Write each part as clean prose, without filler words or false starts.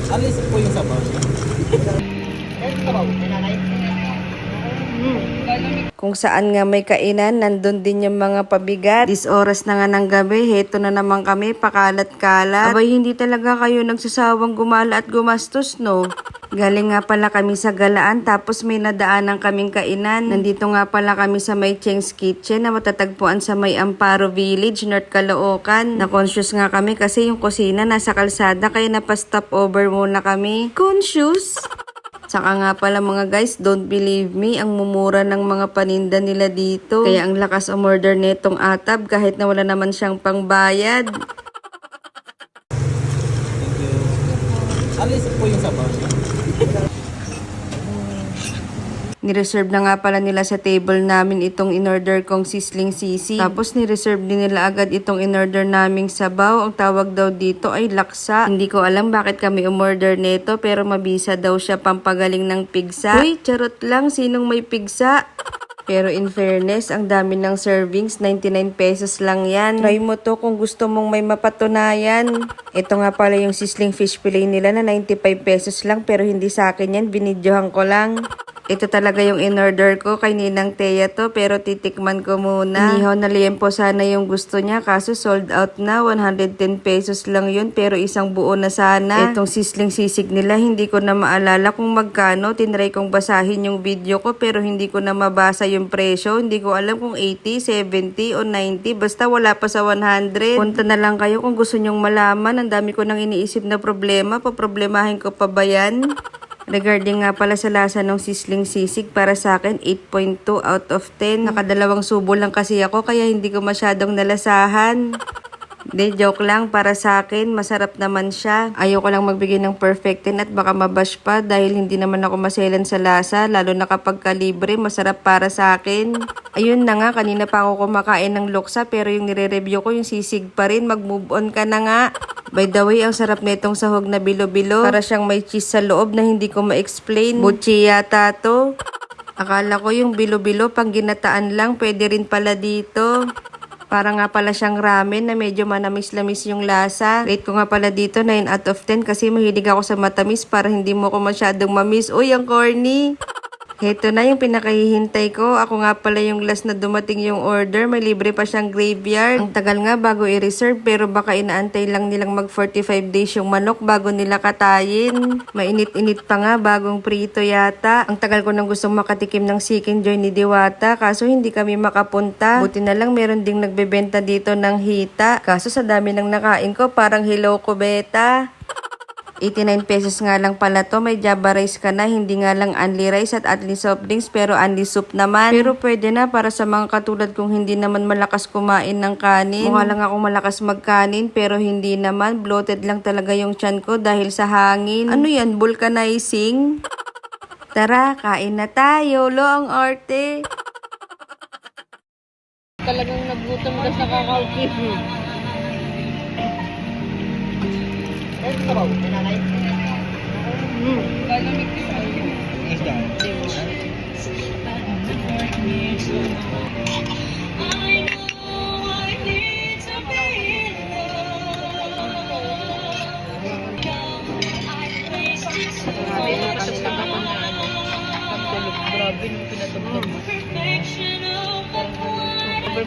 Alis po yung sabaw. Kung saan nga may kainan, nandun din yung mga pabigat. 10 oras na nga ng gabi, heto na naman kami, pakalat-kalat. Abay, hindi talaga kayo nagsasawang gumala at gumastos, no? Galing nga pala kami sa galaan, tapos may nadaanan kaming kainan. Nandito nga pala kami sa may Cheng's Kitchen na matatagpuan sa may Amparo Village, North Caloocan. Na-conscious nga kami kasi yung kusina nasa kalsada, kaya napastop over muna kami. Conscious? Saka nga pala mga guys, don't believe me, ang mumura ng mga paninda nila dito. Kaya ang lakas umorder netong atab kahit na wala naman siyang pangbayad. Thank you. Alis po yung sabaw. Nireserve na nga pala nila sa table namin itong in-order kong sisling sisig. Tapos nireserve din nila agad itong in-order naming sabaw. Ang tawag daw dito ay laksa. Hindi ko alam bakit kami umorder nito pero mabisa daw siya pampagaling ng pigsa. Uy, charot lang, sinong may pigsa? Pero in fairness, ang dami ng servings, 99 pesos lang yan. Try mo to kung gusto mong may mapatunayan. Ito nga pala yung sisling fish fillet nila na 95 pesos lang pero hindi sa akin yan, binidyohan ko lang. Ito talaga yung in-order ko kay Ninang Thea to pero titikman ko muna. Inihaw na liempo sana yung gusto niya kaso sold out na. 110 pesos lang yun pero isang buo na sana. Itong sisling sisig nila hindi ko na maalala kung magkano. Tinry kong basahin yung video ko pero hindi ko na mabasa yung presyo. Hindi ko alam kung 80, 70 o 90. Basta wala pa sa 100. Punta na lang kayo kung gusto nyong malaman. Ang dami ko nang iniisip na problema. Paproblemahin ko pa ba yan? Regarding nga pala sa lasa ng sisling sisig, para sa akin 8.2 out of 10. Nakadalawang subo lang kasi ako kaya hindi ko masyadong nalasahan. Hindi, joke lang. Para sa akin, masarap naman siya. Ayoko lang magbigay ng perfect 10 at baka mabash pa dahil hindi naman ako maselan sa lasa. Lalo na kapag kalibre, masarap para sa akin. Ayun na nga, kanina pa ako kumakain ng loksa pero yung nire-review ko yung sisig pa rin. Mag-move on ka na nga. By the way, ang sarap nitong sahog na bilo-bilo. Para siyang may cheese sa loob na hindi ko ma-explain. Buchi yata to. Akala ko yung bilo-bilo pang ginataan lang, pwede rin pala dito. Para nga pala siyang ramen na medyo manamis-lamis yung lasa. Rate ko nga pala dito 9 out of 10 kasi mahilig ako sa matamis para hindi mo ko masyadong mamiss. Uy, ang corny! Heto na yung pinakahihintay ko. Ako nga pala yung last na dumating yung order. May libre pa siyang graveyard. Ang tagal nga bago i-reserve pero baka inaantay lang nilang mag 45 days yung manok bago nila katayin. Mainit-init pa nga bagong prito yata. Ang tagal ko nang gustong makatikim ng chicken joy ni Diwata kaso hindi kami makapunta. Buti na lang meron ding nagbebenta dito ng hita. Kaso sa dami ng nakain ko parang hello kubeta. 89 pesos nga lang pala to. May java rice ka na. Hindi nga lang only rice at only soft drinks pero only soup naman. Pero pwede na para sa mga katulad kung hindi naman malakas kumain ng kanin. Mukha lang ako malakas magkanin pero hindi naman. Bloated lang talaga yung tiyan ko dahil sa hangin. Ano yan? Vulcanizing? Tara, kain na tayo. Lo ang arte. Talagang nagutom ka sa kakaukin. Isda. Grabe na kasabsab ako na ano. Pagdalog, grabe nung pinatugtog mo.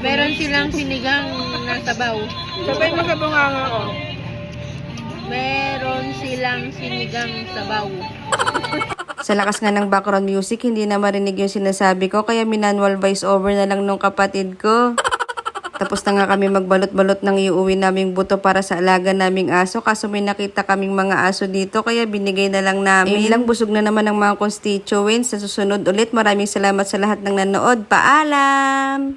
Meron silang sinigang na sabaw. Sabay magkabunganga ko. Meron silang sinigang sabaw. Sa lakas nga ng background music, hindi na marinig yung sinasabi ko kaya manual voice over na lang nung kapatid ko. Tapos na nga kami magbalot-balot ng iuwi naming buto para sa alaga naming aso. Kaso may nakita kaming mga aso dito kaya binigay na lang namin. Ayun lang, busog na naman ng mga constituents. Sa susunod ulit, maraming salamat sa lahat ng nanood. Paalam!